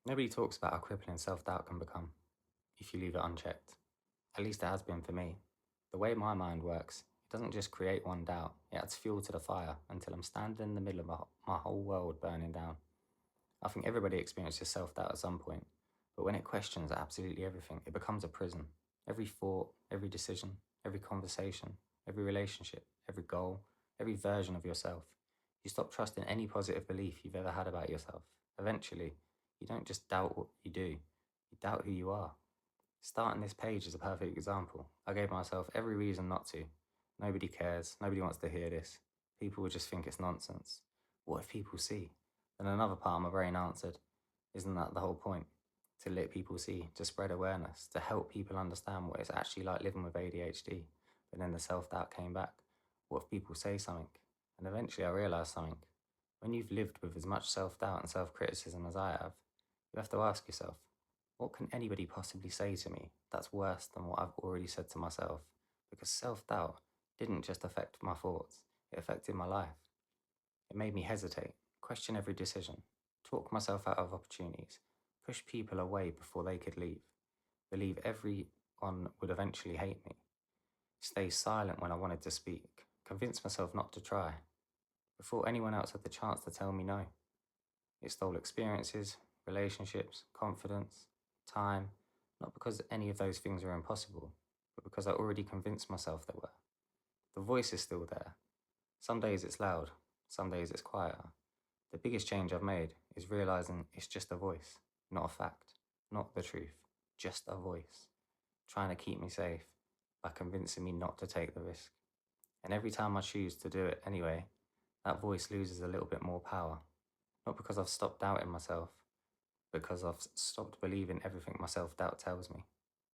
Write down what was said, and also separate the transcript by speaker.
Speaker 1: Nobody talks about how crippling self doubt can become if you leave it unchecked. At least it has been for me. The way my mind works, it doesn't just create one doubt, it adds fuel to the fire until I'm standing in the middle of my whole world burning down. I think everybody experiences self doubt at some point, but when it questions absolutely everything, it becomes a prison. Every thought, every decision, every conversation, every relationship, every goal, every version of yourself. You stop trusting any positive belief you've ever had about yourself. Eventually, you don't just doubt what you do, you doubt who you are. Starting this page is a perfect example. I gave myself every reason not to. Nobody cares, nobody wants to hear this. People would just think it's nonsense. What if people see? Then another part of my brain answered, isn't that the whole point? To let people see, to spread awareness, to help people understand what it's actually like living with ADHD. But then the self doubt came back. What if people say something? And eventually I realised something. When you've lived with as much self doubt and self criticism as I have, you have to ask yourself, what can anybody possibly say to me that's worse than what I've already said to myself? Because self doubt didn't just affect my thoughts, it affected my life. It made me hesitate, question every decision, talk myself out of opportunities, push people away before they could leave, believe everyone would eventually hate me, stay silent when I wanted to speak, convince myself not to try, before anyone else had the chance to tell me no. It stole experiences, relationships, confidence, time, not because any of those things are impossible, but because I already convinced myself they were. The voice is still there. Some days it's loud, some days it's quieter. The biggest change I've made is realizing it's just a voice, not a fact, not the truth, just a voice, trying to keep me safe by convincing me not to take the risk. And every time I choose to do it anyway, that voice loses a little bit more power. Not because I've stopped doubting myself, because I've stopped believing everything my self doubt tells me.